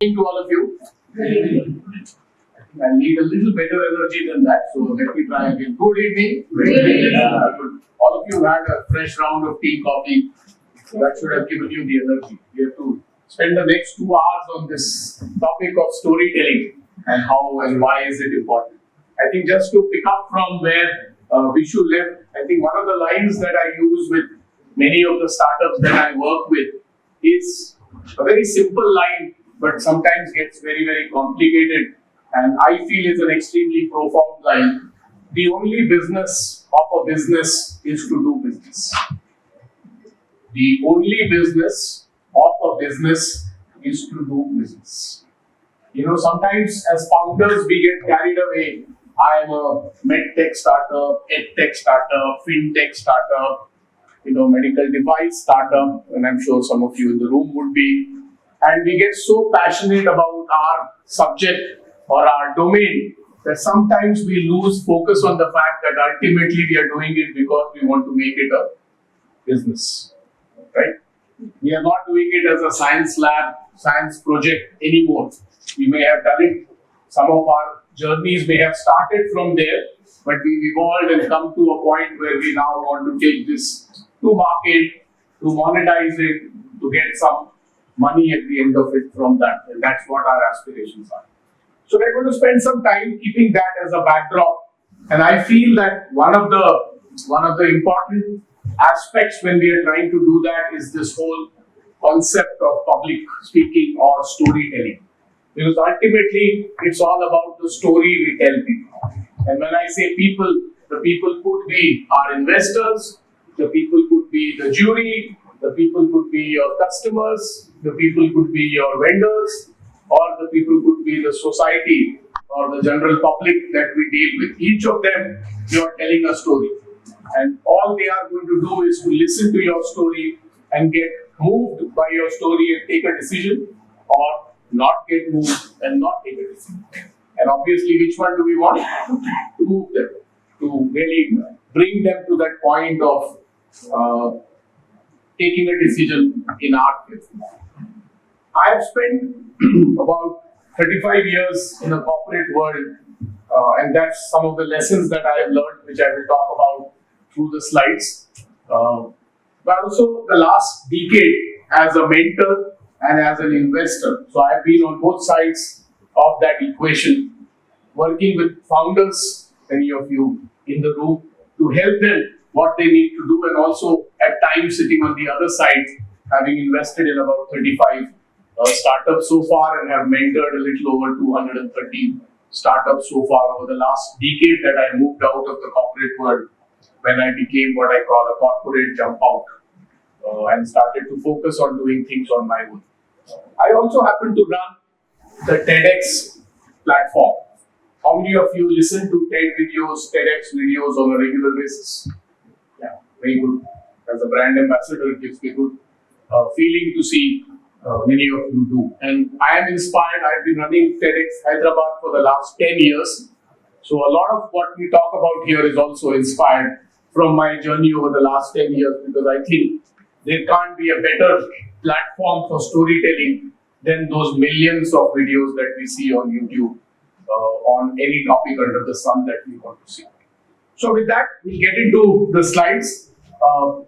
To all of you. I need a little better energy than that, so let me try again. Good evening. Good evening. All of you had a fresh round of tea, coffee. So that should have given you the energy. We have to spend the next 2 hours on this topic of storytelling and how and why is it important. I think just to pick up from where Vishu left, I think one of the lines that I use with many of the startups that I work with is a very simple line, but sometimes gets very, very complicated, and I feel is an extremely profound line. The only business of a business is to do business. The only business of a business is to do business. Sometimes as founders we get carried away. I am a medtech startup, edtech startup, fintech startup, medical device startup, and I'm sure some of you in the room would be. And we get so passionate about our subject or our domain that sometimes we lose focus on the fact that ultimately we are doing it because we want to make it a business, right? We are not doing it as a science lab, science project anymore. We may have done it. Some of our journeys may have started from there, but we've evolved and come to a point where we now want to take this to market, to monetize it, to get some money at the end of it from that. And that's what our aspirations are. So we're going to spend some time keeping that as a backdrop. And I feel that one of the important aspects when we are trying to do that is this whole concept of public speaking or storytelling. Because ultimately, it's all about the story we tell people. And when I say people, the people could be our investors, the people could be the jury, the people could be your customers, the people could be your vendors, or the people could be the society or the general public that we deal with. Each of them, you are telling a story. And all they are going to do is to listen to your story and get moved by your story and take a decision, or not get moved and not take a decision. And obviously, which one do we want? To move them, to really bring them to that point of taking a decision in our case. I have spent about 35 years in the corporate world, and that's some of the lessons that I have learned, which I will talk about through the slides. But also the last decade as a mentor and as an investor. So I've been on both sides of that equation, working with founders, many of you in the room, to help them what they need to do, and also at times sitting on the other side, having invested in about 35 startups so far and have mentored a little over 230 startups so far over the last decade that I moved out of the corporate world when I became what I call a corporate jump out and started to focus on doing things on my own. I also happen to run the TEDx platform. How many of you listen to TED videos, TEDx videos on a regular basis? Yeah, very good. As a brand ambassador, it gives me good feeling to see many of you do. And I am inspired. I've been running TEDx Hyderabad for the last 10 years. So a lot of what we talk about here is also inspired from my journey over the last 10 years, because I think there can't be a better platform for storytelling than those millions of videos that we see on YouTube on any topic under the sun that we want to see. So with that, we'll get into the slides.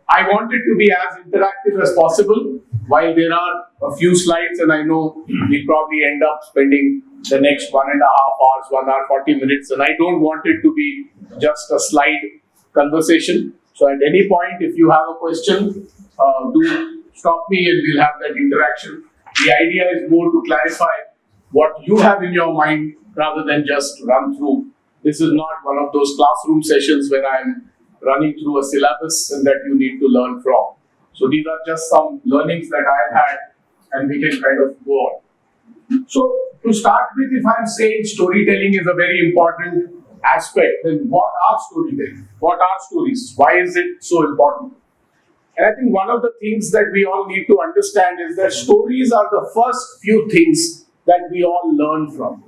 I want it to be as interactive as possible. While there are a few slides, and I know we'll probably end up spending the next 1.5 hours, 1 hour, 40 minutes, and I don't want it to be just a slide conversation. So at any point, if you have a question, do stop me and we'll have that interaction. The idea is more to clarify what you have in your mind rather than just run through. This is not one of those classroom sessions where I'm running through a syllabus and that you need to learn from. So these are just some learnings that I've had, and we can kind of go on. So to start with, if I'm saying storytelling is a very important aspect, then what are storytelling? What are stories? Why is it so important? And I think one of the things that we all need to understand is that stories are the first few things that we all learn from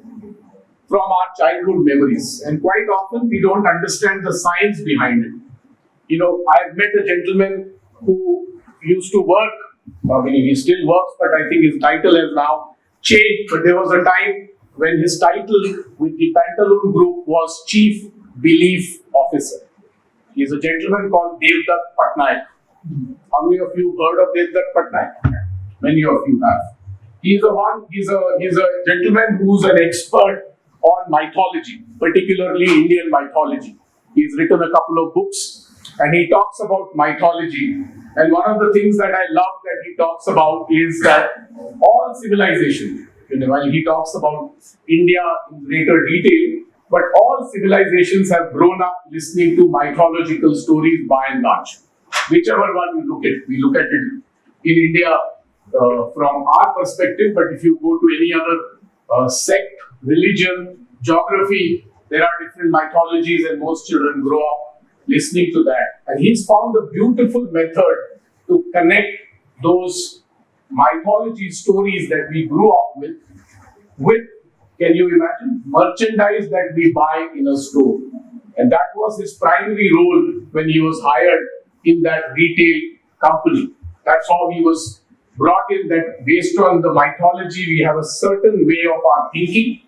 our childhood memories. And quite often we don't understand the science behind it. I've met a gentleman who used to work, he still works, but I think his title has now changed, but there was a time when his title with the Pantaloon Group was Chief Belief Officer. He's a gentleman called Devdutt Patnaik. How many of you heard of Devdutt Patnaik? Many of you have. He's a gentleman who's an expert on mythology, particularly Indian mythology. He's written a couple of books and he talks about mythology. And one of the things that I love that he talks about is that all civilization, while he talks about India in greater detail, but all civilizations have grown up listening to mythological stories by and large. Whichever one you look at, we look at it in India from our perspective, but if you go to any other sect, religion, geography, there are different mythologies and most children grow up listening to that. And he's found a beautiful method to connect those mythology stories that we grew up with, can you imagine, merchandise that we buy in a store. And that was his primary role when he was hired in that retail company. That's how he was brought in, that based on the mythology, we have a certain way of our thinking,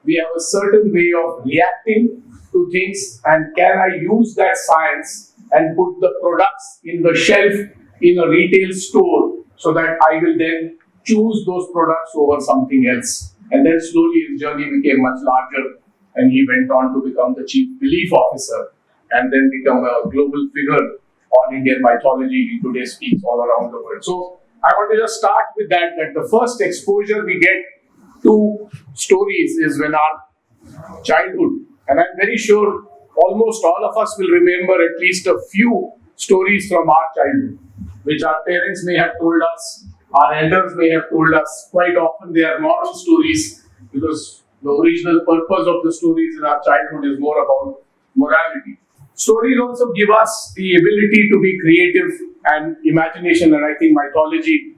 we have a certain way of reacting to things, and can I use that science and put the products in the shelf in a retail store so that I will then choose those products over something else. And then slowly his journey became much larger and he went on to become the Chief Belief Officer and then become a global figure on Indian mythology. He today speaks all around the world. So I want to just start with that the first exposure we get to stories is when our childhood. And I'm very sure almost all of us will remember at least a few stories from our childhood, which our parents may have told us, our elders may have told us. Quite often they are moral stories because the original purpose of the stories in our childhood is more about morality. Stories also give us the ability to be creative and imagination, and I think mythology,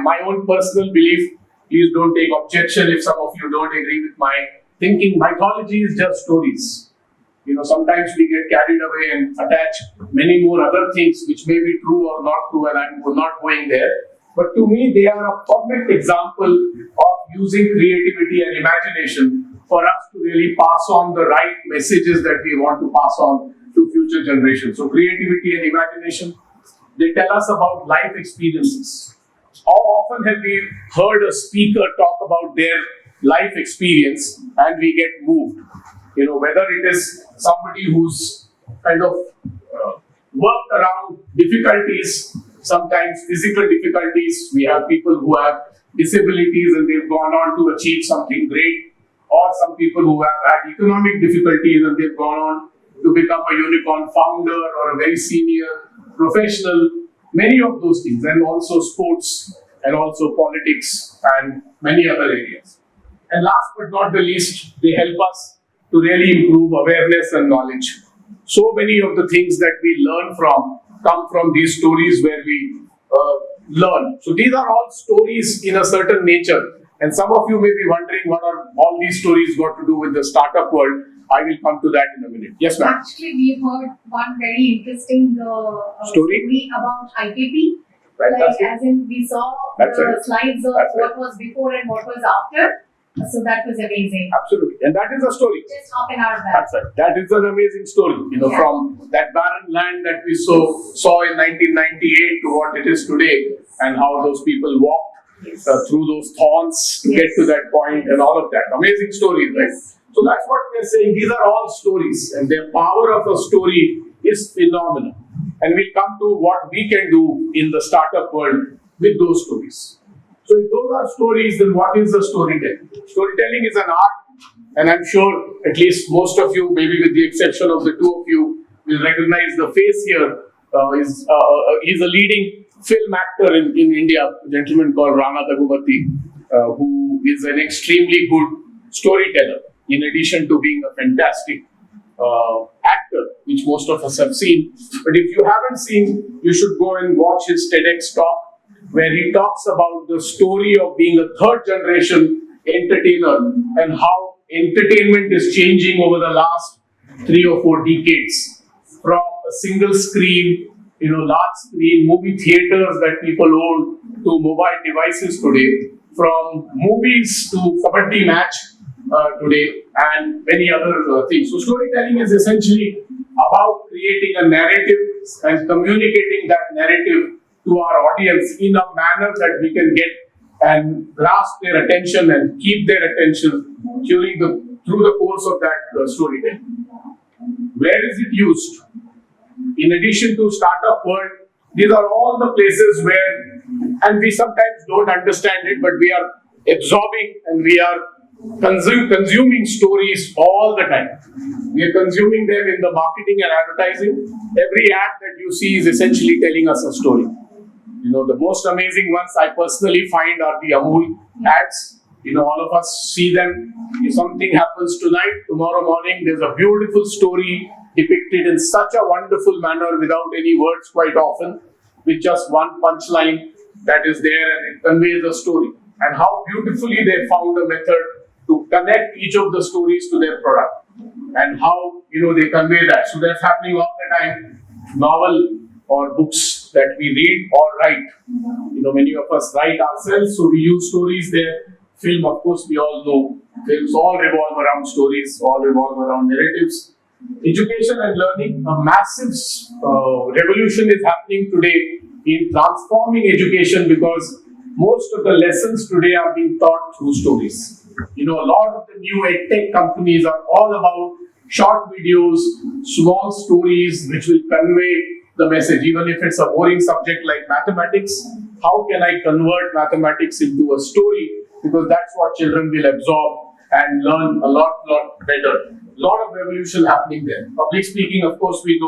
my own personal belief, please don't take objection if some of you don't agree with my thinking, mythology is just stories. Sometimes we get carried away and attach many more other things which may be true or not true, and I'm not going there. But to me, they are a perfect example of using creativity and imagination for us to really pass on the right messages that we want to pass on to future generations. So creativity and imagination, they tell us about life experiences. How often have we heard a speaker talk about their life experience and we get moved? Whether it is somebody who's kind of worked around difficulties, sometimes physical difficulties. We have people who have disabilities and they've gone on to achieve something great, or some people who have had economic difficulties and they've gone on to become a unicorn founder or a very senior professional, many of those things, and also sports and also politics and many other areas. And last but not the least, they help us to really improve awareness and knowledge. So many of the things that we learn from come from these stories where we learn. So these are all stories in a certain nature. And some of you may be wondering what are all these stories got to do with the startup world. I will come to that in a minute. Yes, ma'am. Actually, we've heard one very interesting story about IPP. Like, as in, we saw the slides of what was before and what was after. So that was amazing. Absolutely. And that is a story. Just half an hour back. That's right. That is an amazing story. From that barren land that we saw in 1998 to what it is today, and how those people walked through those thorns to get to that point and all of that. Amazing stories, right? So that's what we're saying. These are all stories, and the power of a story is phenomenal. And we'll come to what we can do in the startup world with those stories. So if those are stories, then what is the storytelling? Storytelling is an art, and I'm sure at least most of you, maybe with the exception of the two of you, will recognize the face here. He's a leading film actor in India, a gentleman called Rana Daggubati, who is an extremely good storyteller, in addition to being a fantastic actor, which most of us have seen. But if you haven't seen, you should go and watch his TEDx talk, where he talks about the story of being a third generation entertainer and how entertainment is changing over the last 3 or 4 decades. From a single screen, large screen movie theaters that people own, to mobile devices today. from movies to kabaddi match today, and many other things. So storytelling is essentially about creating a narrative and communicating that narrative to our audience in a manner that we can get and grasp their attention and keep their attention through the course of that storytelling. Where is it used? In addition to startup world, these are all the places where, and we sometimes don't understand it, but we are absorbing and we are consuming stories all the time. We are consuming them in the marketing and advertising. Every ad that you see is essentially telling us a story. The most amazing ones I personally find are the Amul ads. All of us see them. If something happens tonight, tomorrow morning, there's a beautiful story depicted in such a wonderful manner without any words quite often, with just one punchline that is there and it conveys a story. And how beautifully they found a method to connect each of the stories to their product and how they convey that. So that's happening all the time. Novel or books that we read or write. Many of us write ourselves, so we use stories there. Film, of course, we all know. Films all revolve around stories, all revolve around narratives. Education and learning, a massive revolution is happening today in transforming education because most of the lessons today are being taught through stories. A lot of the new edtech companies are all about short videos, small stories which will convey the message. Even if it's a boring subject like mathematics, how can I convert mathematics into a story? Because that's what children will absorb and learn a lot better. A lot of revolution happening there. Public speaking, of course, we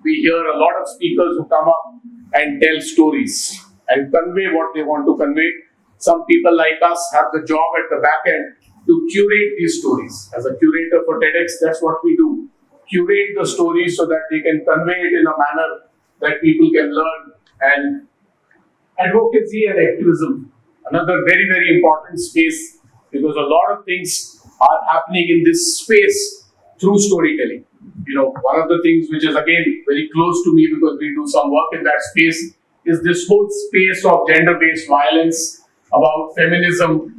hear a lot of speakers who come up and tell stories and convey what they want to convey. Some people like us have the job at the back end to curate these stories. As a curator for TEDx, that's what we do. Curate the stories so that they can convey it in a manner that people can learn. And advocacy and activism, another very, very important space, because a lot of things are happening in this space through storytelling. One of the things which is again very close to me because we do some work in that space is this whole space of gender-based violence, about feminism.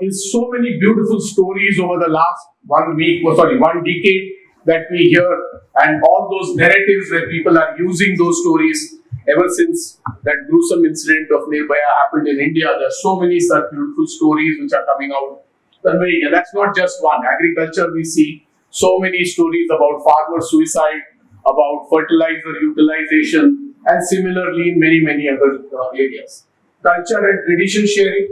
Is so many beautiful stories over the last 1 decade that we hear, and all those narratives where people are using those stories ever since that gruesome incident of Nirbhaya happened in India. There are so many such beautiful stories which are coming out, conveying, and that's not just one. Agriculture, we see so many stories about farmer suicide, about fertilizer utilization, and similarly in many, many other areas. Culture and tradition sharing,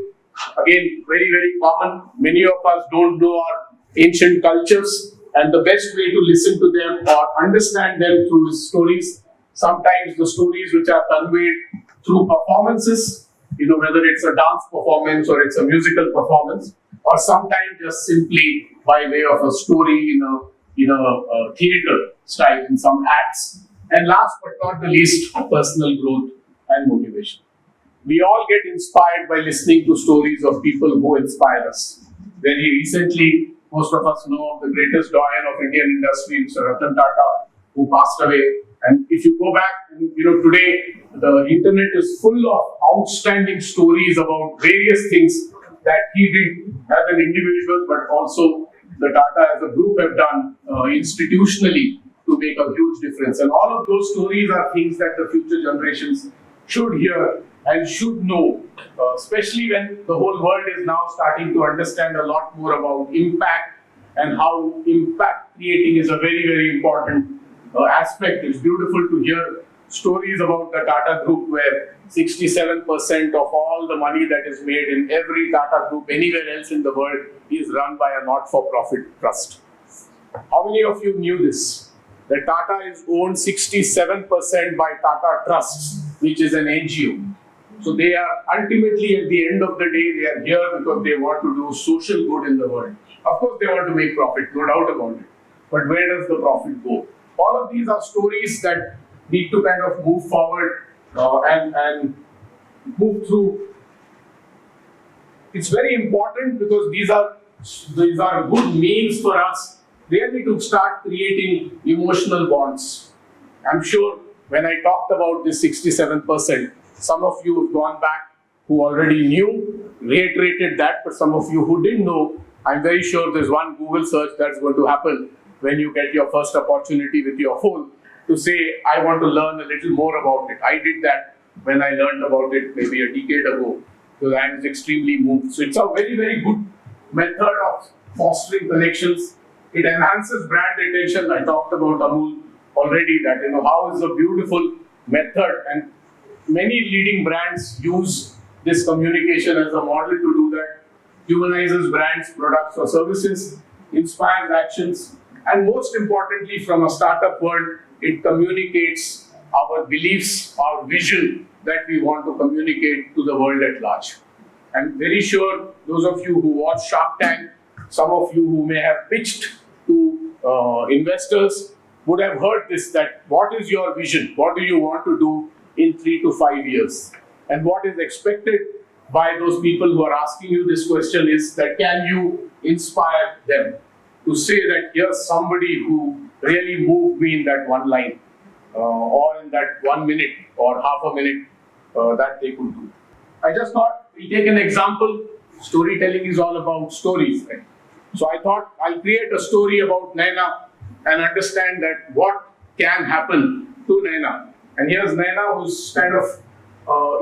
again, very, very common. Many of us don't know our ancient cultures, and the best way to listen to them or understand them through stories. Sometimes the stories which are conveyed through performances, whether it's a dance performance or it's a musical performance, or sometimes just simply by way of a story in a theater style, in some acts. And last but not the least, personal growth and motivation. We all get inspired by listening to stories of people who inspire us. Very recently, most of us know of the greatest doyen of Indian industry, Mr. Ratan Tata, who passed away. And if you go back, today the internet is full of outstanding stories about various things that he did as an individual, but also the Tata as a group have done institutionally to make a huge difference. And all of those stories are things that the future generations should hear and should know, especially when the whole world is now starting to understand a lot more about impact and how impact creating is a very, very important aspect. It's beautiful to hear stories about the Tata Group where 67% of all the money that is made in every Tata Group anywhere else in the world is run by a not-for-profit trust. How many of you knew this? That Tata is owned 67% by Tata Trusts, which is an NGO. So they are ultimately, at the end of the day, they are here because they want to do social good in the world. Of course, they want to make profit, no doubt about it. But where does the profit go? All of these are stories that need to kind of move forward and move through. It's very important because these are good means for us really to start creating emotional bonds. I'm sure when I talked about this 67%, some of you have gone back who already knew reiterated that, but some of you who didn't know, I'm very sure there's one Google search that's going to happen when you get your first opportunity with your phone to say, I want to learn a little more about it. I did that when I learned about it maybe a decade ago, because I was extremely moved. So it's a very, very good method of fostering connections. It enhances brand attention. I talked about Amul already, that how is a beautiful method, and many leading brands use this communication as a model to do that. Humanizes brands, products or services, inspires actions, and most importantly from a startup world, it communicates our beliefs, our vision that we want to communicate to the world at large. I'm very sure those of you who watch Shark Tank, some of you who may have pitched to investors would have heard this, that what is your vision? What do you want to do in 3 to 5 years? And what is expected by those people who are asking you this question is that can you inspire them to say that here's somebody who really moved me in that one line or in that 1 minute or half a minute that they could do. I just thought we take an example. Storytelling is all about stories, right? So I thought I'll create a story about Naina and understand that what can happen to Naina. And here's Naina, who's kind of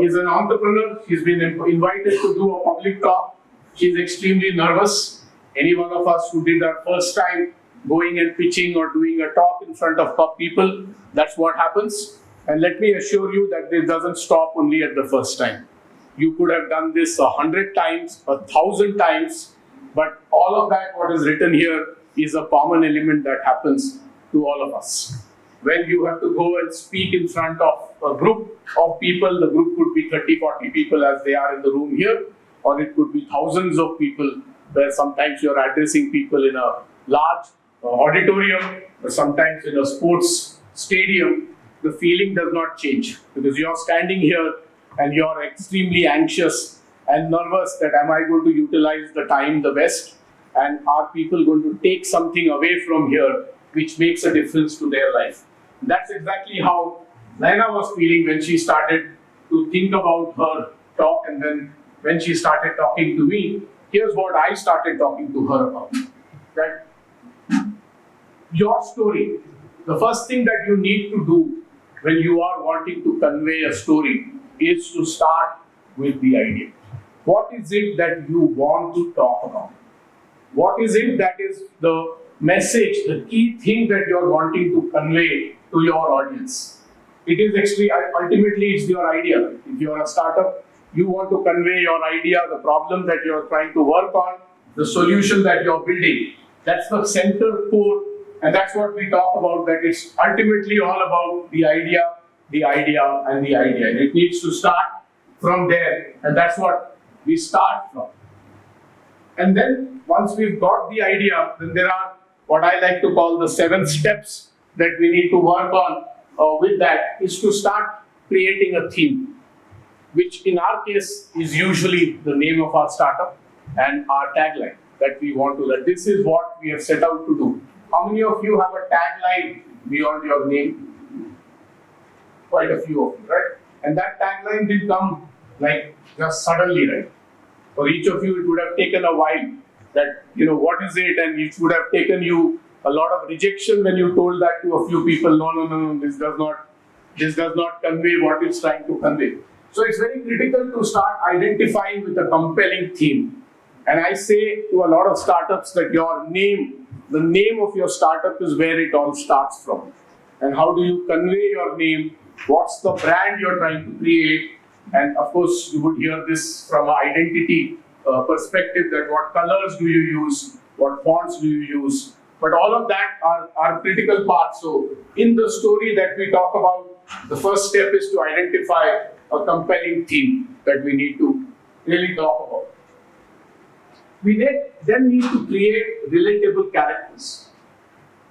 is an entrepreneur. She's been invited to do a public talk. She's extremely nervous. Any one of us who did our first time going and pitching or doing a talk in front of top people, that's what happens. And let me assure you that this doesn't stop only at the first time. You could have done this 100 times, 1,000 times, but all of that, what is written here, is a common element that happens to all of us. When you have to go and speak in front of a group of people, the group could be 30, 40 people as they are in the room here, or it could be thousands of people, where sometimes you're addressing people in a large auditorium, or sometimes in a sports stadium. The feeling does not change, because you're standing here and you're extremely anxious and nervous that am I going to utilize the time the best, and are people going to take something away from here which makes a difference to their life. That's exactly how Naina was feeling when she started to think about her talk, and then when she started talking to me, here's what I started talking to her about. That your story, the first thing that you need to do when you are wanting to convey a story is to start with the idea. What is it that you want to talk about? What is it that is the message, the key thing that you are wanting to convey to your audience? It is ultimately it's your idea. If you are a startup, you want to convey your idea, the problem that you are trying to work on, the solution that you are building. That's the center core, and that's what we talk about, that it's ultimately all about the idea, and the idea. And it needs to start from there, and that's what we start from. And then once we've got the idea, then there are what I like to call the 7 steps that we need to work on with that, is to start creating a theme, which in our case is usually the name of our startup and our tagline that we want to, that this is what we have set out to do. How many of you have a tagline beyond your name? Quite a few of you, right? And that tagline did come like just suddenly, right? For each of you, it would have taken a while. That, what is it? And it would have taken you a lot of rejection when you told that to a few people. No, this does not convey what it's trying to convey. So it's very critical to start identifying with a compelling theme. And I say to a lot of startups that the name of your startup is where it all starts from. And how do you convey your name? What's the brand you're trying to create? And of course, you would hear this from an identity perspective, that what colors do you use? What fonts do you use? But all of that are critical parts. So in the story that we talk about, the first step is to identify a compelling theme that we need to really talk about. We then need to create relatable characters.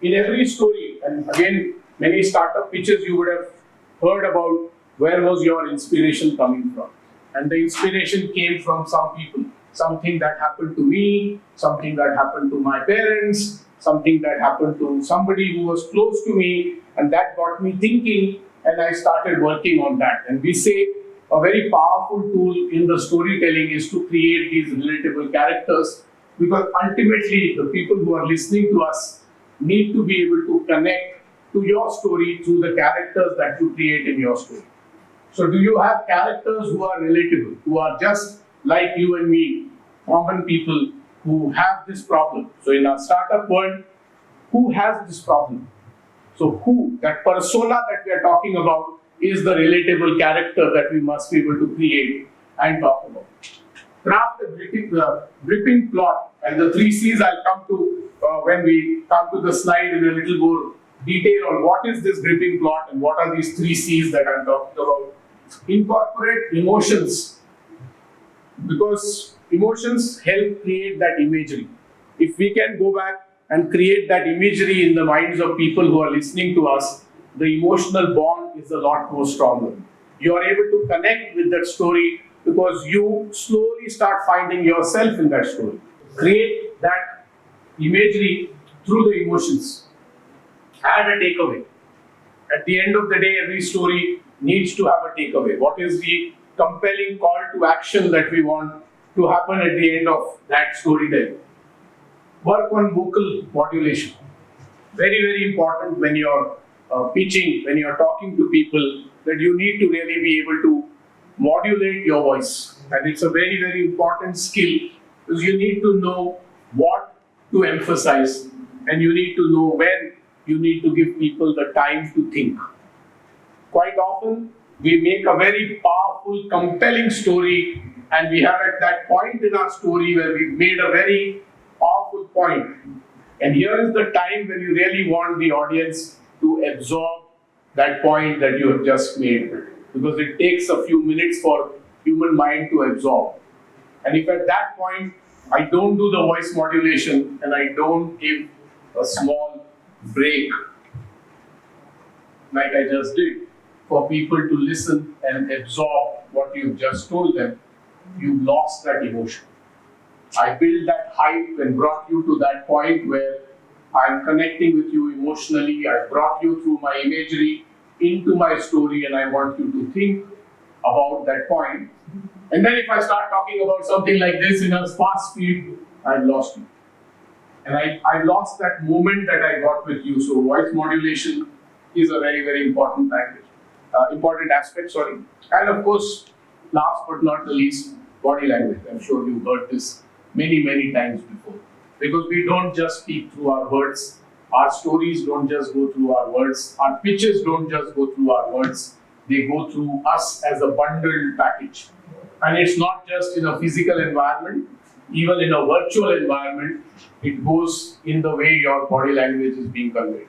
In every story, and again, many startup pitches you would have heard about, where was your inspiration coming from? And the inspiration came from some people. Something that happened to me, something that happened to my parents, something that happened to somebody who was close to me, and that got me thinking, and I started working on that. And we say a very powerful tool in the storytelling is to create these relatable characters, because ultimately the people who are listening to us need to be able to connect to your story through the characters that you create in your story. So do you have characters who are relatable, who are just like you and me, common people who have this problem? So in our startup world, who has this problem? So who, that persona that we are talking about, is the relatable character that we must be able to create and talk about. Craft a gripping plot, and the 3 C's I'll come to when we come to the slide in a little more detail on what is this gripping plot and what are these 3 C's that I'm talking about. Incorporate emotions, because emotions help create that imagery. If we can go back and create that imagery in the minds of people who are listening to us, the emotional bond is a lot more stronger. You are able to connect with that story because you slowly start finding yourself in that story. Create that imagery through the emotions. Add a takeaway. At the end of the day, every story needs to have a takeaway. What is the compelling call to action that we want to happen at the end of that storytelling? Work on vocal modulation. Very, very important when you're pitching, when you're talking to people, that you need to really be able to modulate your voice. And it's a very, very important skill, because you need to know what to emphasize and you need to know when you need to give people the time to think. Quite often, we make a very powerful, compelling story, and we have at that point in our story where we've made a very powerful point. And here is the time when you really want the audience to absorb that point that you have just made, because it takes a few minutes for human mind to absorb. And if at that point I don't do the voice modulation and I don't give a small break like I just did for people to listen and absorb what you've just told them, you've lost that emotion. I built that hype and brought you to that point where I'm connecting with you emotionally. I brought you through my imagery into my story, and I want you to think about that point. And then if I start talking about something like this in a fast speed, I've lost you. And I lost that moment that I got with you. So voice modulation is a very, very important aspect. And of course, last but not the least, body language. I'm sure you've heard this many, many times before. Because we don't just speak through our words. Our stories don't just go through our words. Our pitches don't just go through our words. They go through us as a bundled package. And it's not just in a physical environment. Even in a virtual environment, it goes in the way your body language is being conveyed.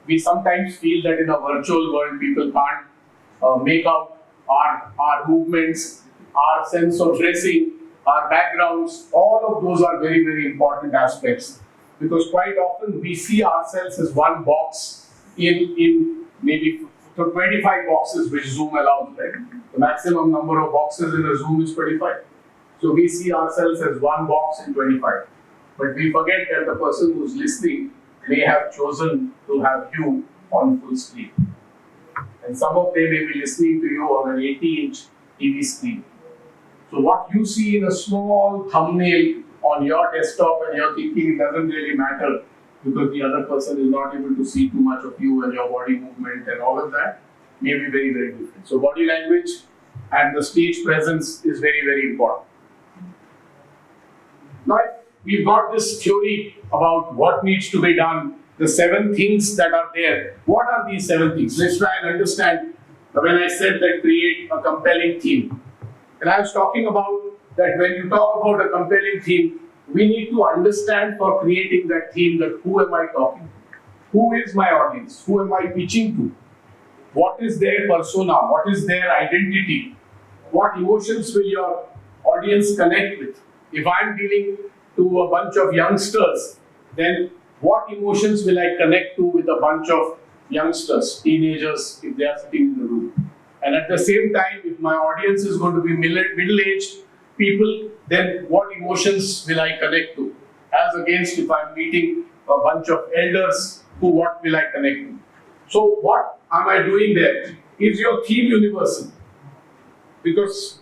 We sometimes feel that in a virtual world, people can't make out our movements, our sense of dressing, our backgrounds. All of those are very, very important aspects, because quite often we see ourselves as one box in maybe 25 boxes which Zoom allows, right? The maximum number of boxes in a Zoom is 25. So we see ourselves as one box in 25. But we forget that the person who's listening may have chosen to have you on full screen. And some of them may be listening to you on an 80-inch TV screen. So what you see in a small thumbnail on your desktop and you're thinking it doesn't really matter because the other person is not able to see too much of you and your body movement and all of that, may be very, very different. So body language and the stage presence is very, very important. Now, we've got this theory about what needs to be done, the 7 things that are there. What are these 7 things? Let's try and understand when I said that create a compelling theme. And I was talking about that when you talk about a compelling theme, we need to understand for creating that theme that who am I talking to? Who is my audience? Who am I pitching to? What is their persona? What is their identity? What emotions will your audience connect with? If I'm dealing to a bunch of youngsters, then what emotions will I connect to with a bunch of youngsters, teenagers, if they are sitting in the room? And at the same time, if my audience is going to be middle-aged people, then what emotions will I connect to? As against if I'm meeting a bunch of elders, what will I connect to? So what am I doing there? Is your theme universal? Because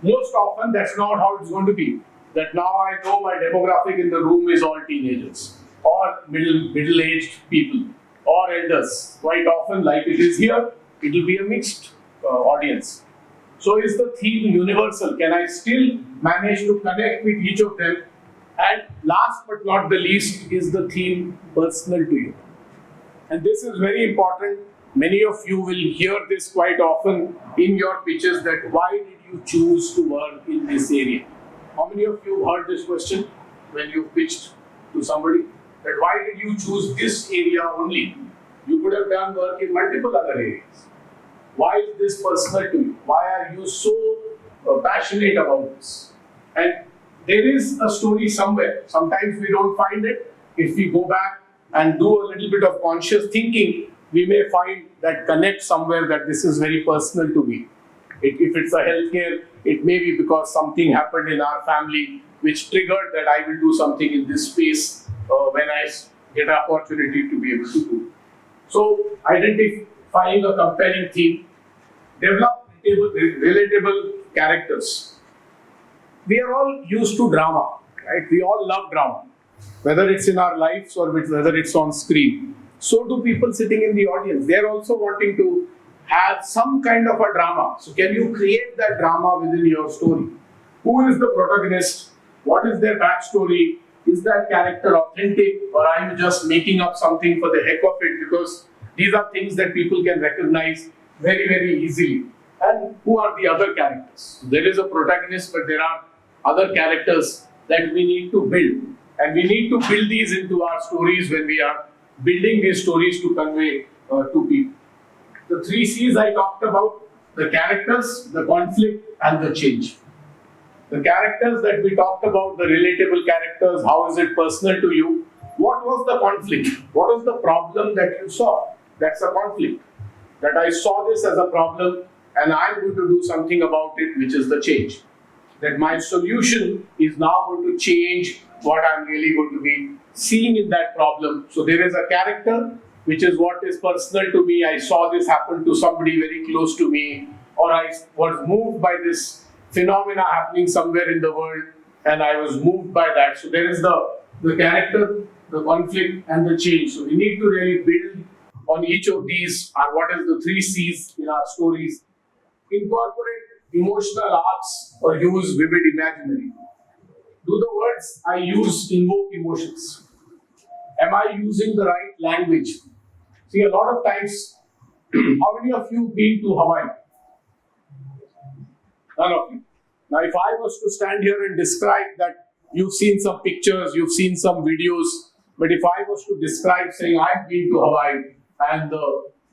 most often that's not how it's going to be. That now I know my demographic in the room is all teenagers or middle-aged people or elders. Quite often, like it is here, it will be a mixed audience. So is the theme universal? Can I still manage to connect with each of them? And last but not the least, is the theme personal to you? And this is very important. Many of you will hear this quite often in your pitches, that why did you choose to work in this area? How many of you heard this question when you pitched to somebody? That why did you choose this area only? You could have done work in multiple other areas. Why is this personal to you? Why are you so passionate about this? And there is a story somewhere. Sometimes we don't find it. If we go back and do a little bit of conscious thinking, we may find that connect somewhere that this is very personal to me. If it's a healthcare, it may be because something happened in our family which triggered that I will do something in this space when I get an opportunity to be able to do. So, identifying a compelling theme, develop relatable characters. We are all used to drama, right? We all love drama, whether it's in our lives or whether it's on screen. So do people sitting in the audience. They are also wanting to have some kind of a drama. So can you create that drama within your story? Who is the protagonist? What is their backstory? Is that character authentic, or are you just making up something for the heck of it? Because these are things that people can recognize very, very easily. And who are the other characters? There is a protagonist, but there are other characters that we need to build. And we need to build these into our stories when we are building these stories to convey to people. The 3 C's I talked about: the characters, the conflict, and the change. The characters that we talked about, the relatable characters, how is it personal to you? What was the conflict? What was the problem that you saw? That's a conflict. That I saw this as a problem and I'm going to do something about it, which is the change. That my solution is now going to change what I'm really going to be seeing in that problem. So there is a character, which is what is personal to me. I saw this happen to somebody very close to me, or I was moved by this phenomena happening somewhere in the world, and I was moved by that. So there is the character, the conflict, and the change. So we need to really build on each of these, or what is the 3 C's in our stories. Incorporate emotional arcs or use vivid imaginary. Do the words I use invoke emotions? Am I using the right language? See, a lot of times, how many of you been to Hawaii? None of you. Now, if I was to stand here and describe that, you've seen some pictures, you've seen some videos, but if I was to describe saying I've been to Hawaii and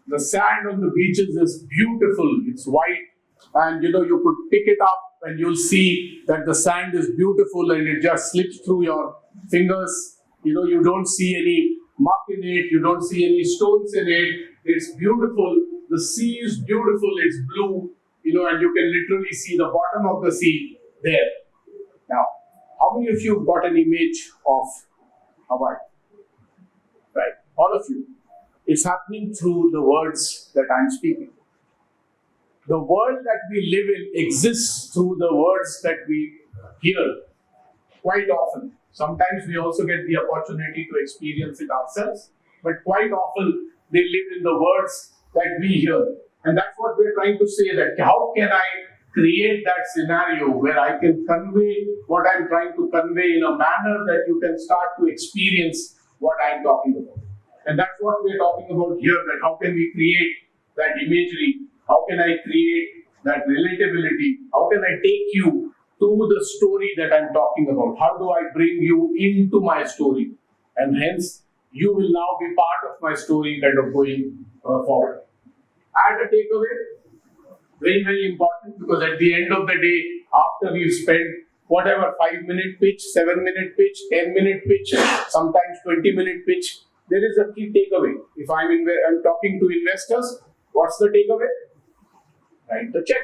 the sand on the beaches is beautiful, it's white, and you could pick it up and you'll see that the sand is beautiful and it just slips through your fingers. You don't see any muck in it, you don't see any stones in it. It's beautiful. The sea is beautiful, it's blue, and you can literally see the bottom of the sea there. Now, how many of you got an image of Hawaii? Right, all of you. It's happening through the words that I'm speaking. The world that we live in exists through the words that we hear quite often. Sometimes we also get the opportunity to experience it ourselves, but quite often they live in the words that we hear. And that's what we're trying to say, that how can I create that scenario where I can convey what I'm trying to convey in a manner that you can start to experience what I'm talking about. And that's what we're talking about here, that how can we create that imagery? How can I create that relatability? How can I take you to the story that I'm talking about? How do I bring you into my story? And hence, you will now be part of my story kind of going forward. Add a takeaway, very, very important, because at the end of the day, after we've spent whatever 5-minute pitch, 7-minute pitch, 10-minute pitch, sometimes 20-minute pitch, there is a key takeaway. If I'm talking to investors, what's the takeaway? Write the check.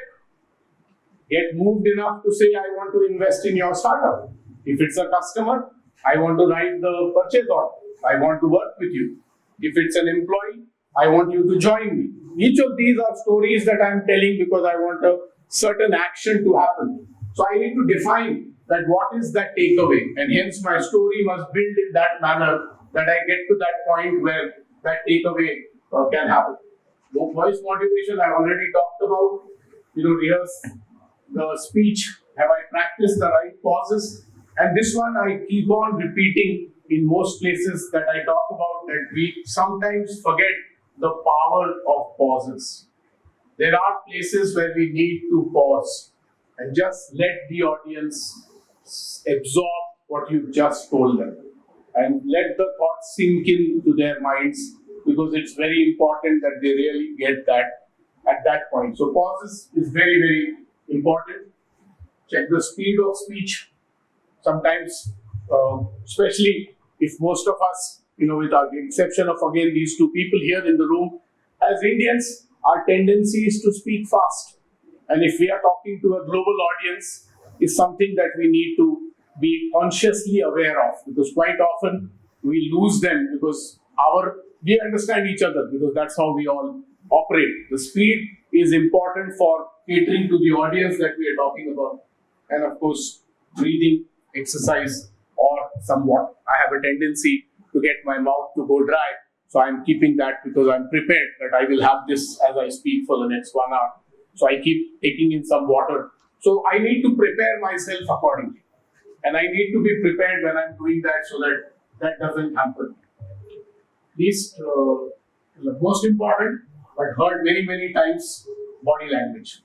Get moved enough to say, I want to invest in your startup. If it's a customer, I want to write the purchase order. I want to work with you. If it's an employee, I want you to join me. Each of these are stories that I am telling because I want a certain action to happen. So I need to define that what is that takeaway, and hence my story must build in that manner that I get to that point where that takeaway can happen. Voice motivation I already talked about. Rehearse the speech. Have I practiced the right pauses? And this one I keep on repeating in most places that I talk about, that we sometimes forget the power of pauses. There are places where we need to pause and just let the audience absorb what you've just told them and let the thoughts sink into their minds, because it's very important that they really get that at that point. So pauses is very, very important. Check the speed of speech. Sometimes, especially if most of us, with the exception of again these two people here in the room, as Indians, our tendency is to speak fast. And if we are talking to a global audience, is something that we need to be consciously aware of, because quite often we lose them because we understand each other, because that's how we all operate. The speed is important for catering to the audience that we are talking about. And of course, breathing exercise or somewhat. I have a tendency to get my mouth to go dry. So I'm keeping that because I'm prepared that I will have this as I speak for the next 1 hour. So I keep taking in some water. So I need to prepare myself accordingly. And I need to be prepared when I'm doing that so that that doesn't happen. Least, most important, but heard many, many times, body language.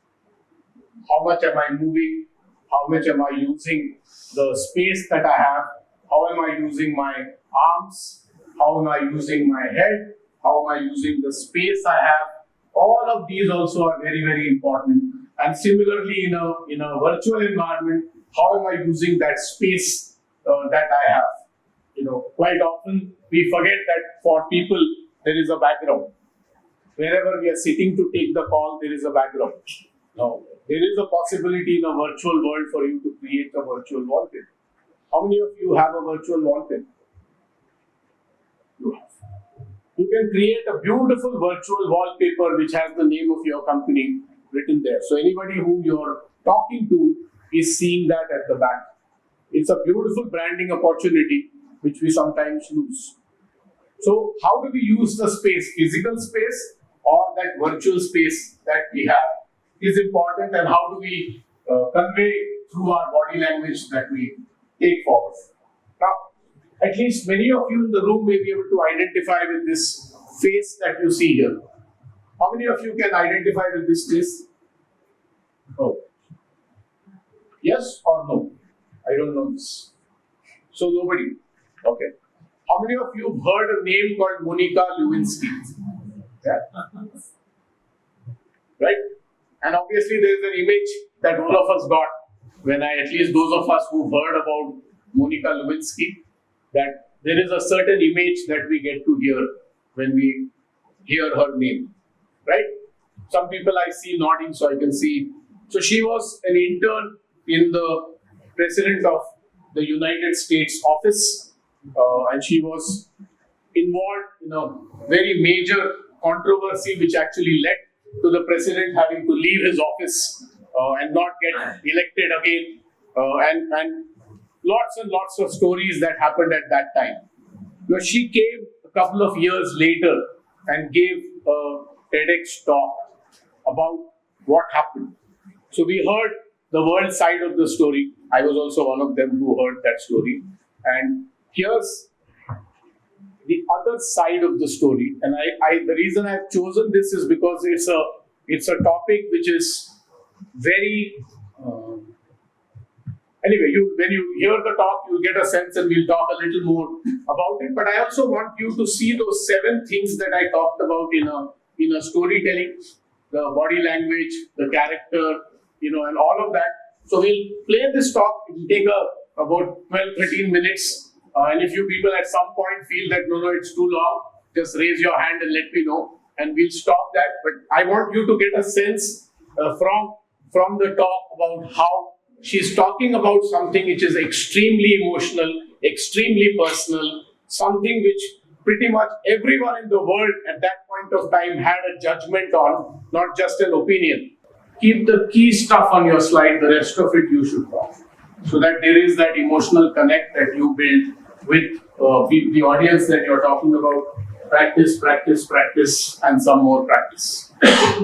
How much am I moving? How much am I using the space that I have? How am I using my arms? How am I using my head? How am I using the space I have? All of these also are very, very important. And similarly, in a virtual environment, how am I using that space that I have? Quite often we forget that for people there is a background. Wherever we are sitting to take the call, there is a background. Now, there is a possibility in a virtual world for you to create a virtual wallpaper. How many of you have a virtual wallpaper? You have. You can create a beautiful virtual wallpaper which has the name of your company written there. So anybody who you're talking to is seeing that at the back. It's a beautiful branding opportunity which we sometimes lose. So how do we use the space, physical space or that virtual space that we have is important, and how do we convey through our body language that we take forward. Now, at least many of you in the room may be able to identify with this face that you see here. How many of you can identify with this face? Oh. Yes or no? I don't know this. So nobody. Okay. How many of you have heard a name called Monica Lewinsky? Yeah. Right? And obviously there is an image that all of us got at least those of us who heard about Monica Lewinsky, that there is a certain image that we get to hear when we hear her name. Right? Some people I see nodding, so I can see. So she was an intern in the President of the United States office, and she was involved in a very major controversy which actually led to the president having to leave his office and not get elected again, and lots and lots of stories that happened at that time. Now, she came a couple of years later and gave a TEDx talk about what happened. So we heard the world side of the story. I was also one of them who heard that story. And here's the other side of the story. And the reason I've chosen this is because it's a topic which is very anyway, when you hear the talk, you'll get a sense, and we'll talk a little more about it. But I also want you to see those 7 things that I talked about in a storytelling, the body language, the character, and all of that. So we'll play this talk. It will take about 12-13 minutes. And if you people at some point feel that no, it's too long, just raise your hand and let me know, and we'll stop that. But I want you to get a sense from the talk about how she's talking about something which is extremely emotional, extremely personal, something which pretty much everyone in the world at that point of time had a judgment on, not just an opinion. Keep the key stuff on your slide, the rest of it you should talk. So that there is that emotional connect that you build with the audience that you're talking about. Practice, practice, practice, and some more practice.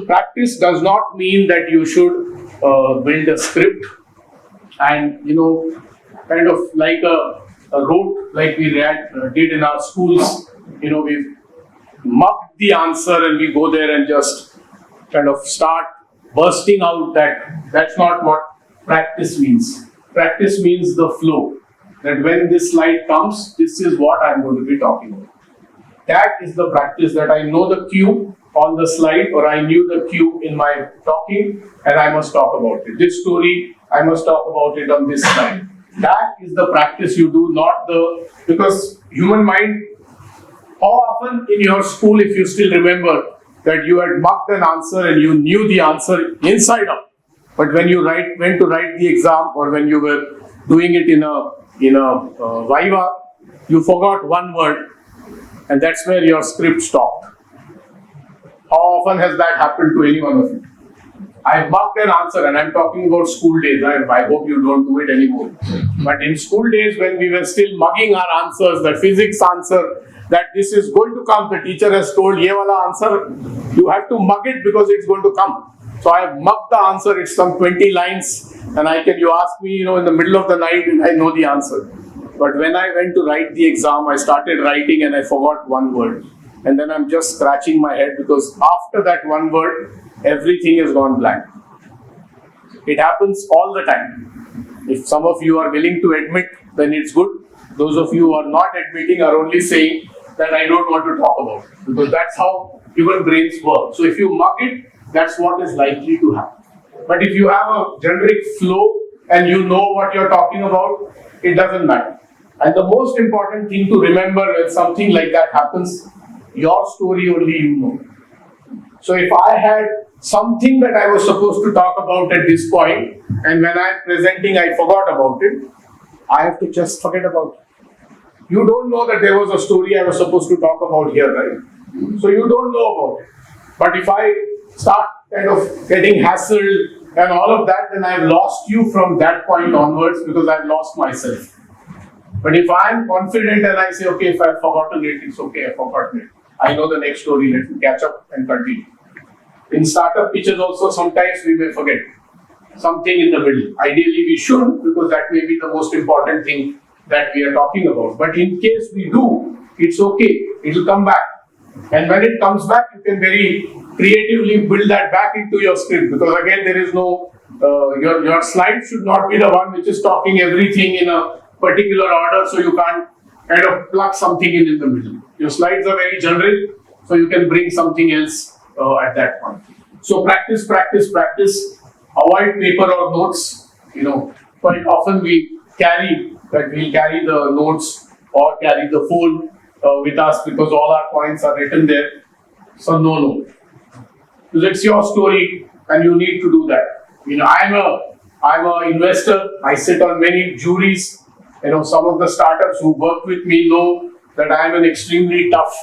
Practice does not mean that you should build a script and, kind of like a rote like we did in our schools. We've mugged the answer and we go there and just kind of start bursting out that's not what practice means. Practice means the flow. That when this slide comes, this is what I'm going to be talking about. That is the practice, that I know the cue on the slide, or I knew the cue in my talking, and I must talk about it. This story, I must talk about it on this slide. That is the practice you do, because human mind, how often in your school, if you still remember, that you had mugged an answer and you knew the answer inside out. But when you went to write the exam, or when you were doing it in a viva, you forgot one word, and that's where your script stopped. How often has that happened to any one of you? I mugged an answer, and I'm talking about school days. I hope you don't do it anymore. But in school days, when we were still mugging our answers, the physics answer, that this is going to come, the teacher has told, ye wala answer, you have to mug it because it's going to come. So I have mugged the answer, it's some 20 lines, and you ask me, in the middle of the night, and I know the answer. But when I went to write the exam, I started writing and I forgot one word. And then I'm just scratching my head, because after that one word, everything has gone blank. It happens all the time. If some of you are willing to admit, then it's good. Those of you who are not admitting are only saying that I don't want to talk about it, because that's how human brains work. So if you mug it, that's what is likely to happen. But if you have a generic flow and you know what you're talking about, it doesn't matter. And the most important thing to remember when something like that happens, your story only you know. So if I had something that I was supposed to talk about at this point, and when I'm presenting I forgot about it, I have to just forget about it. You don't know that there was a story I was supposed to talk about here, right? So you don't know about it. But if I start kind of getting hassled and all of that, then I've lost you from that point onwards, because I've lost myself. But if I'm confident and I say, okay, if I've forgotten it, it's okay, I've forgotten it. I know the next story, let me catch up and continue. In startup pitches also, sometimes we may forget something in the middle. Ideally, we shouldn't, because that may be the most important thing that we are talking about. But in case we do, it's okay, it will come back. And when it comes back, you can very creatively build that back into your script, because again, there is no, your slide should not be the one which is talking everything in a particular order, so you can't kind of plug something in the middle. Your slides are very generic, so you can bring something else at that point. So practice, practice, practice. Avoid paper or notes. Quite often we'll carry the notes or carry the phone with us, because all our points are written there. So no. Because it's your story and you need to do that. I'm an investor. I sit on many juries. Some of the startups who work with me know that I am an extremely tough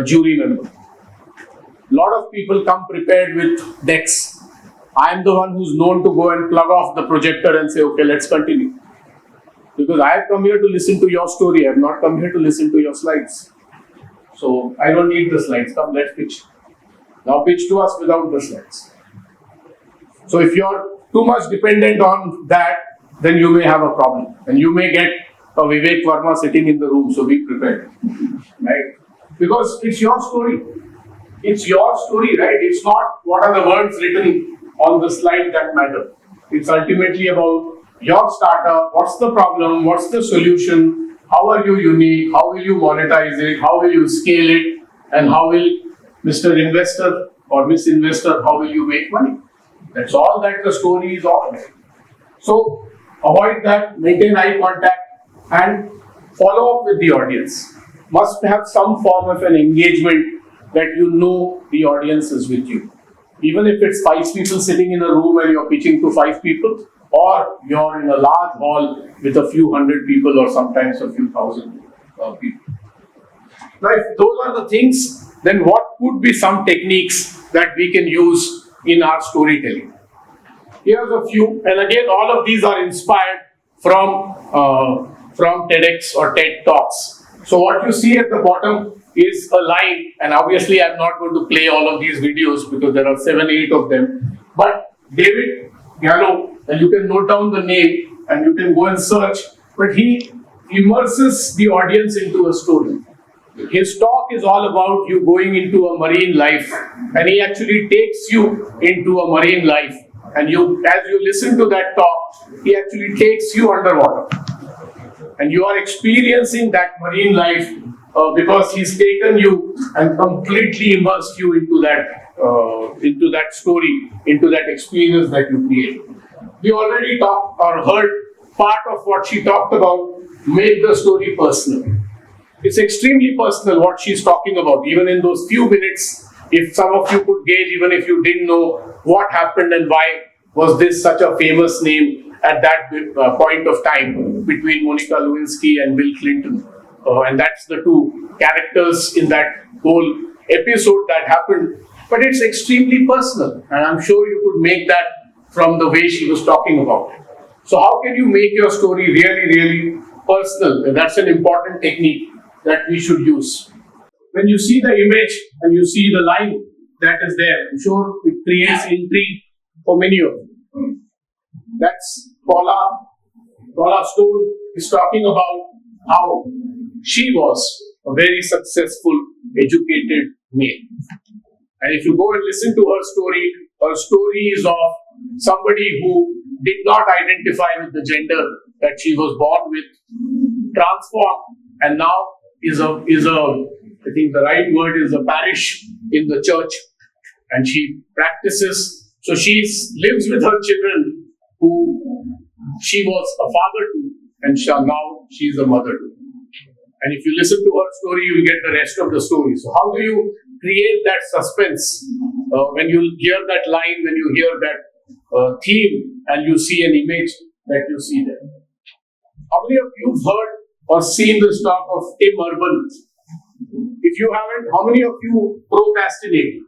jury member. A lot of people come prepared with decks. I am the one who's known to go and plug off the projector and say, okay, let's continue. Because I have come here to listen to your story. I have not come here to listen to your slides. So I don't need the slides. Come, let's pitch. Now pitch to us without the slides. So if you're too much dependent on that, then you may have a problem. And you may get a Viveck Verma sitting in the room, so be prepared. Right? Because it's your story. It's your story, right? It's not what are the words written on the slide that matter. It's ultimately about your startup, what's the problem, what's the solution, how are you unique, how will you monetize it, how will you scale it, and how will Mr. Investor or Miss Investor, how will you make money? That's all that the story is all about. So avoid that, maintain eye contact, and follow up with the audience. Must have some form of an engagement that the audience is with you. Even if it's 5 people sitting in a room and you're pitching to 5 people, or you're in a large hall with a few hundred people or sometimes a few thousand people. Now, if those are the things, then what could be some techniques that we can use in our storytelling? Here's a few, and again, all of these are inspired from TEDx or TED Talks. So what you see at the bottom is a line, and obviously I'm not going to play all of these videos because there are 7, 8 of them. But David Gallo, and you can note down the name and you can go and search, but he immerses the audience into a story. His talk is all about you going into a marine life, and he actually takes you into a marine life. And you, as you listen to that talk, he actually takes you underwater. And you are experiencing that marine life because he's taken you and completely immersed you into that story, into that experience that you create. We already talked or heard part of what she talked about, make the story personal. It's extremely personal what she's talking about, even in those few minutes. If some of you could gauge, even if you didn't know what happened and why was this such a famous name at that point of time between Monica Lewinsky and Bill Clinton. And that's the two characters in that whole episode that happened. But it's extremely personal, and I'm sure you could make that from the way she was talking about it. So how can you make your story really, really personal? And that's an important technique that we should use. When you see the image and you see the line that is there, I'm sure it creates intrigue for many of you. That's Paula Stone is talking about how she was a very successful, educated male. And if you go and listen to her story is of somebody who did not identify with the gender that she was born with, transformed, and now is a I think the right word is a parish in the church, and she practices. So she lives with her children who she was a father to, and now she's a mother to. And if you listen to her story, you'll get the rest of the story. So how do you create that suspense when you hear that line, when you hear that theme, and you see an image that you see there? How many of you have heard or seen the talk of Tim Urban? If you haven't, how many of you procrastinate?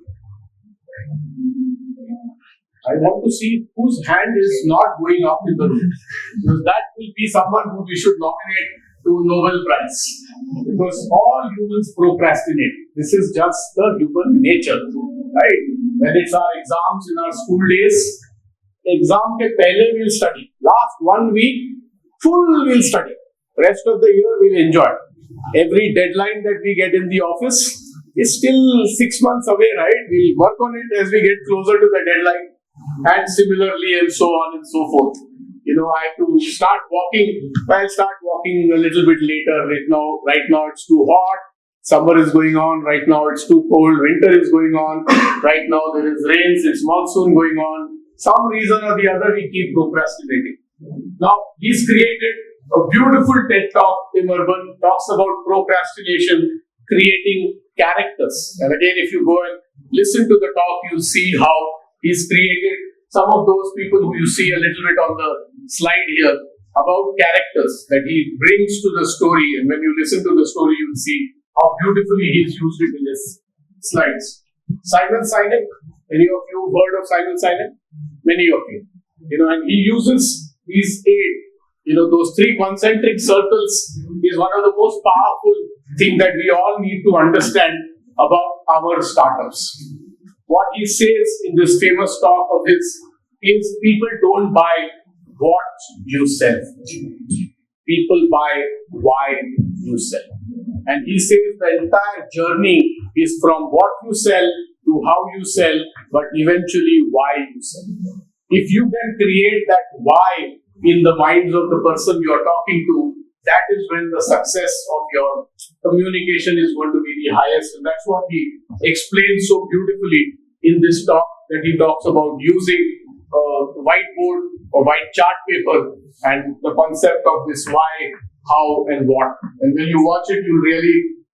I want to see whose hand is not going up in the room, because that will be someone who we should nominate to Nobel Prize. Because all humans procrastinate. This is just the human nature, right? When it's our exams in our school days, exam ke pehle we'll study. Last 1 week, full we'll study. Rest of the year we'll enjoy. Every deadline that we get in the office is still 6 months away, right? We'll work on it as we get closer to the deadline, and similarly, and so on and so forth. You know, I have to start walking. I'll start walking a little bit later. Right now it's too hot. Summer is going on. Right now it's too cold. Winter is going on. Right now there is rains. It's monsoon going on. Some reason or the other, we keep procrastinating. Now, he's created a beautiful TED Talk. Tim Urban talks about procrastination, creating characters. And again, if you go and listen to the talk, you'll see how he's created some of those people who you see a little bit on the slide here about characters that he brings to the story. And when you listen to the story, you'll see how beautifully he's used it in his slides. Simon Sinek, any of you heard of Simon Sinek? Many of you. And he uses these 8, those 3 concentric circles is one of the most powerful things that we all need to understand about our startups. What he says in this famous talk of his is people don't buy what you sell. People buy why you sell. And he says the entire journey is from what you sell to how you sell, but eventually why you sell. If you can create that why in the minds of the person you are talking to, that is when the success of your communication is going to be the highest. And that's what he explains so beautifully in this talk, that he talks about using whiteboard or white chart paper and the concept of this why, how, and what. And when you watch it,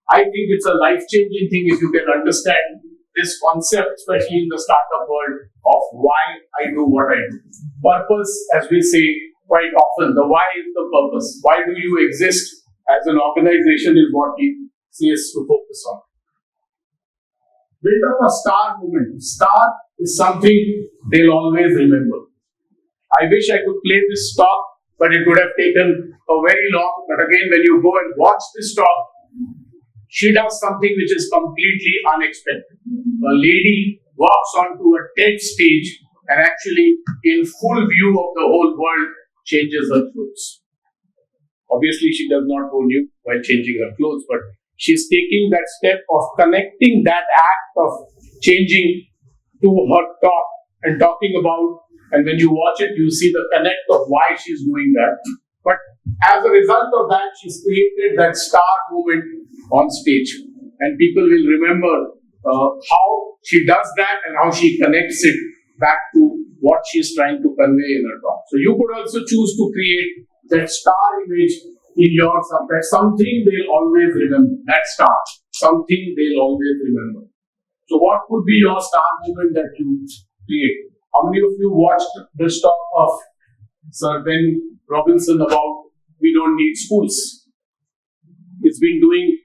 I think it's a life-changing thing if you can understand this concept, especially in the startup world, of why I do what I do. Purpose, as we say quite often, the why is the purpose. Why do you exist as an organization is what he says to focus on. Build up a star moment. Star is something they'll always remember. I wish I could play this talk, but it would have taken a very long. But again, when you go and watch this talk, she does something which is completely unexpected. A lady walks onto a TED stage and actually, in full view of the whole world, changes her clothes. Obviously, she does not go nude while changing her clothes, but she's taking that step of connecting that act of changing to her talk and talking about, and when you watch it, you see the connect of why she's doing that. But as a result of that, she's created that star moment on stage, and people will remember how she does that and how she connects it back to what she's trying to convey in her talk. So you could also choose to create that star image in your subject, something they'll always remember. That star, something they'll always remember. So what could be your star moment that you create? How many of you watched this talk of Sir Ben Robinson about we don't need schools? It's been doing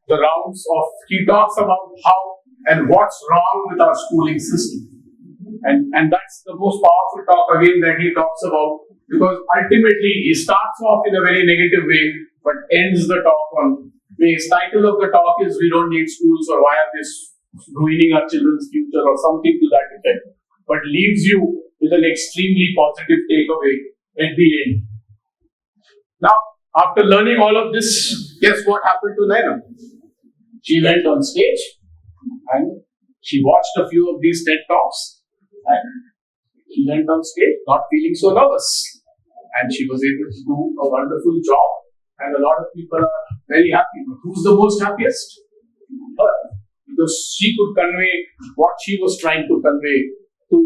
the rounds of, he talks about how and what's wrong with our schooling system. And that's the most powerful talk again that he talks about, because ultimately he starts off in a very negative way, but ends the talk on, his title of the talk is We Don't Need Schools, or Why Are This Ruining Our Children's Future, or something to that effect, but leaves you with an extremely positive takeaway at the end. Now, after learning all of this, guess what happened to Naina? She went on stage and she watched a few of these TED Talks. And she went on stage not feeling so nervous. And she was able to do a wonderful job. And a lot of people are very happy. But who's the most happiest? Her. Because she could convey what she was trying to convey to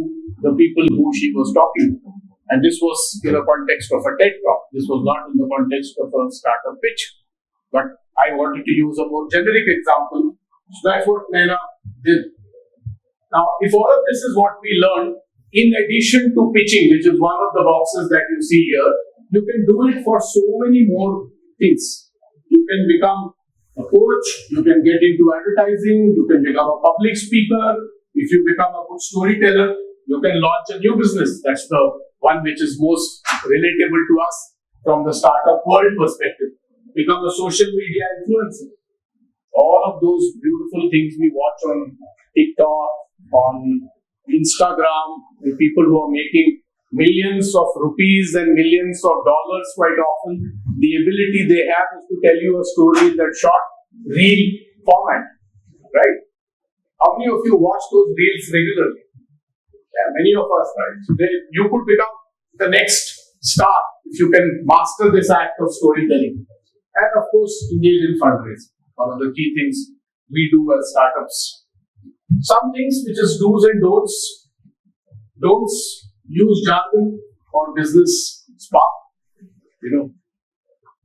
the people who she was talking to. And this was in the context of a TED Talk. This was not in the context of a startup pitch. But I wanted to use a more generic example. So that's what Naina did. Now, if all of this is what we learned, in addition to pitching, which is one of the boxes that you see here, you can do it for so many more things. You can become a coach, you can get into advertising, you can become a public speaker. If you become a good storyteller, you can launch a new business. That's the one which is most relatable to us from the startup world perspective. Become a social media influencer. All of those beautiful things we watch on TikTok, on Instagram, with people who are making millions of rupees and millions of dollars quite often, the ability they have is to tell you a story in that short reel format, right? How many of you watch those reels regularly? Yeah, many of us, right? So you could become the next star if you can master this act of storytelling. And of course, engage in fundraising. One of the key things we do as startups. Some things which is do's and don'ts. Don'ts, use jargon or business spark.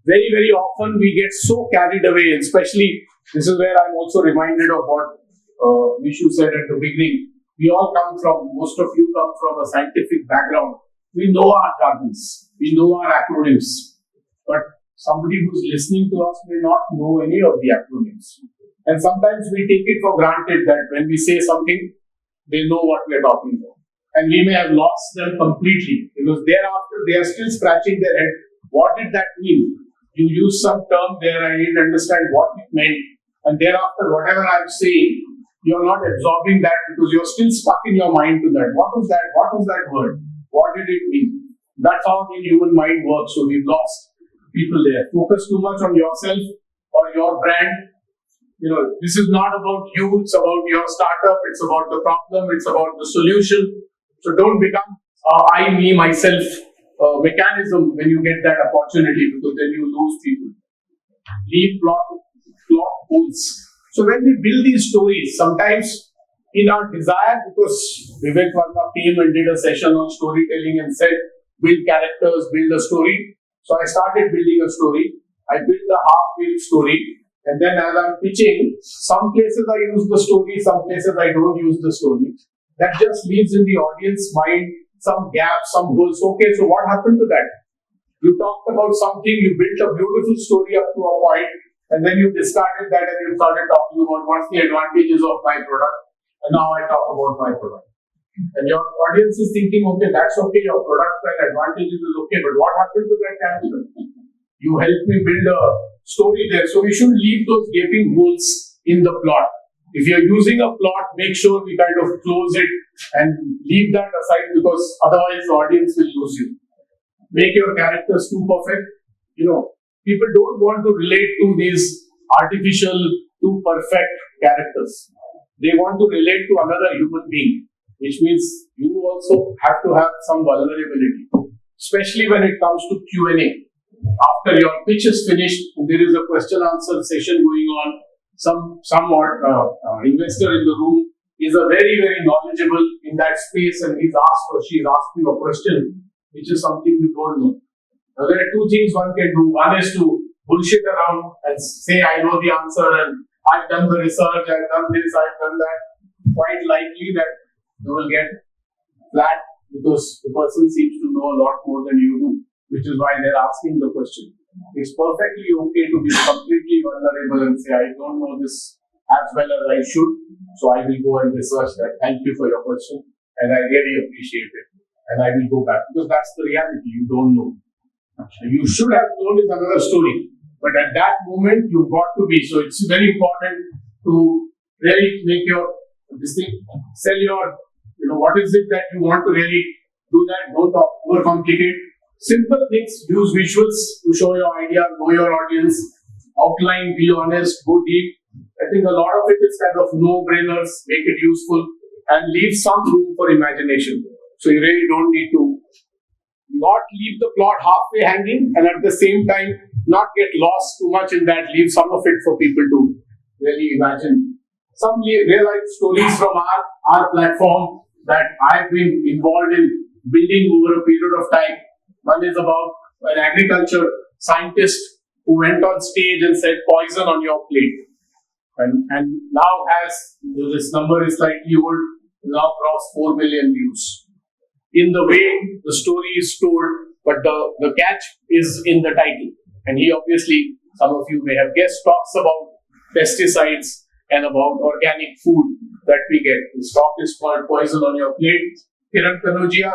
Very, very often we get so carried away, especially this is where I'm also reminded of what Vishu said at the beginning. We all come from, most of you come from a scientific background. We know our jargons, we know our acronyms, but somebody who's listening to us may not know any of the acronyms. And sometimes we take it for granted that when we say something, they know what we are talking about. And we may have lost them completely, because thereafter they are still scratching their head. What did that mean? You use some term there, I didn't understand what it meant. And thereafter, whatever I'm saying, you're not absorbing that because you're still stuck in your mind to that. What was that? What was that word? What did it mean? That's how the human mind works. So we've lost people there. Focus too much on yourself or your brand. This is not about you, it's about your startup, it's about the problem, it's about the solution. So don't become I, me, myself mechanism when you get that opportunity, because then you lose people. Leave plot holes. So when we build these stories, sometimes in our desire, because Viveck Verma came and did a session on storytelling and said, build characters, build a story. So I started building a story. I built a half-built story. And then as I'm pitching, some places I use the story, some places I don't use the story. That just leaves in the audience mind some gaps, some holes. Okay, so what happened to that? You talked about something, you built a beautiful story up to a point, And then you discarded that and you started talking about what's the advantages of my product. And now I talk about my product. And your audience is thinking, okay, that's okay, your product and advantages is okay, but what happened to that character? You helped me build a story there. So we should leave those gaping holes in the plot. If you're using a plot, make sure we kind of close it and leave that aside, because otherwise the audience will lose you. Make your characters too perfect. People don't want to relate to these artificial, too perfect characters. They want to relate to another human being, which means you also have to have some vulnerability, especially when it comes to Q&A. After your pitch is finished, there is a question-answer session going on. Some investor in the room is a very, very knowledgeable in that space, and she's asked you a question, which is something you don't know. Now, there are two things one can do. One is to bullshit around and say, I know the answer, and I've done the research, I've done this, I've done that. Quite likely that you will get flat, because the person seems to know a lot more than you do, which is why they're asking the question. It's perfectly okay to be completely vulnerable and say, I don't know this as well as I should, so I will go and research that. Thank you for your question, and I really appreciate it. And I will go back, because that's the reality. You don't know. You should have known is another story, but at that moment you've got to be. So it's very important to really make your sell your, what is it that you want to really do that. Don't overcomplicate. Simple things, use visuals to show your idea, know your audience, outline, be honest, go deep. I think a lot of it is kind of no-brainers, make it useful, and leave some room for imagination. So you really don't need to not leave the plot halfway hanging, and at the same time not get lost too much in that. Leave some of it for people to really imagine. Some real-life stories from our platform that I've been involved in building over a period of time. One is about an agriculture scientist who went on stage and said poison on your plate. And now this number is slightly old, now crossed 4 million views. In the way the story is told, but the catch is in the title. And he obviously, some of you may have guessed, talks about pesticides and about organic food that we get. His talk is called Poison on Your Plate. Kiran Kanogia,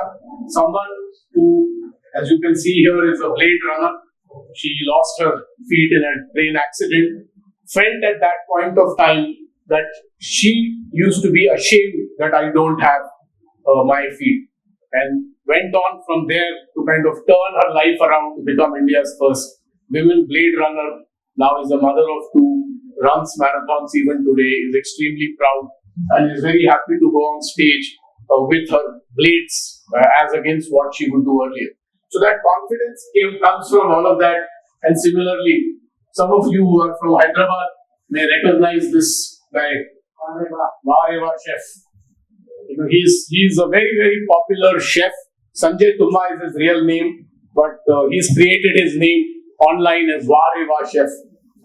someone who, as you can see here, is a blade runner. She lost her feet in a train accident. Felt at that point of time that she used to be ashamed that I don't have my feet. And went on from there to kind of turn her life around to become India's first women blade runner. Now is a mother of two, runs marathons even today, is extremely proud, and is very happy to go on stage with her blades as against what she would do earlier. So that confidence comes from all of that. And similarly, some of you who are from Hyderabad may recognize this guy, Vareva Chef. He's a very, very popular chef. Sanjay Tumma is his real name, but he's created his name online as Vareva Chef.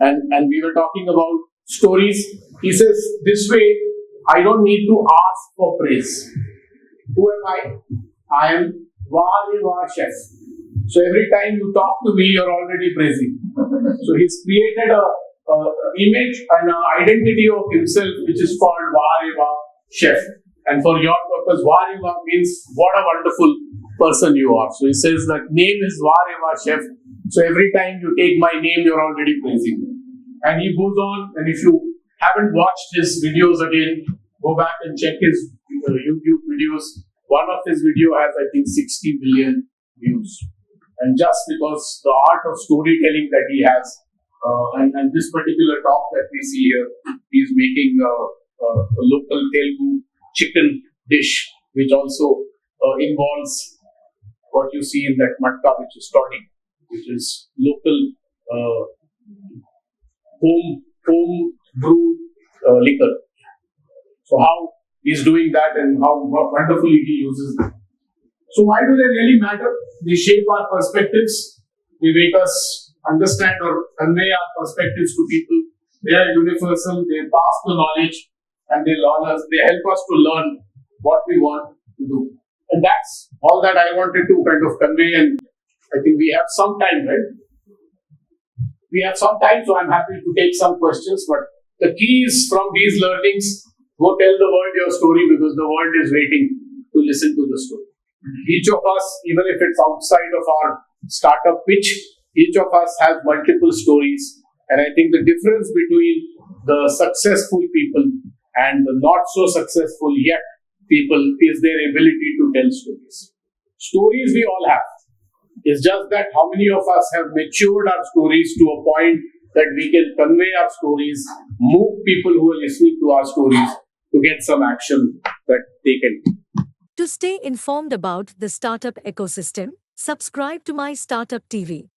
And we were talking about stories. He says, this way, I don't need to ask for praise. Who am I? I am Vareva Chef. So every time you talk to me, you're already praising. So he's created a image and an identity of himself, which is called Vareva Chef. And for your purpose, Vareva means what a wonderful person you are. So he says that name is Vareva Chef. So every time you take my name, you're already praising me. And he goes on, and if you haven't watched his videos again, go back and check his YouTube videos. One of his videos has, I think, 60 million views. And just because the art of storytelling that he has, and this particular talk that we see here, he's making a local Telugu chicken dish, which also involves what you see in that matka, which is toddy, which is local home brewed liquor. So how he's doing that and how wonderfully he uses them. So why do they really matter? They shape our perspectives. They make us understand or convey our perspectives to people. They are universal. They pass the knowledge and they learn us. They help us to learn what we want to do. And that's all that I wanted to kind of convey. And I think we have some time, right? We have some time, so I'm happy to take some questions. But the key is from these learnings, go tell the world your story because the world is waiting to listen to the story. Each of us, even if it's outside of our startup pitch, each of us has multiple stories. And I think the difference between the successful people and the not so successful yet people is their ability to tell stories. Stories we all have. It's just that how many of us have matured our stories to a point that we can convey our stories, move people who are listening to our stories to get some action that they can do. To stay informed about the startup ecosystem, subscribe to my Startup TV.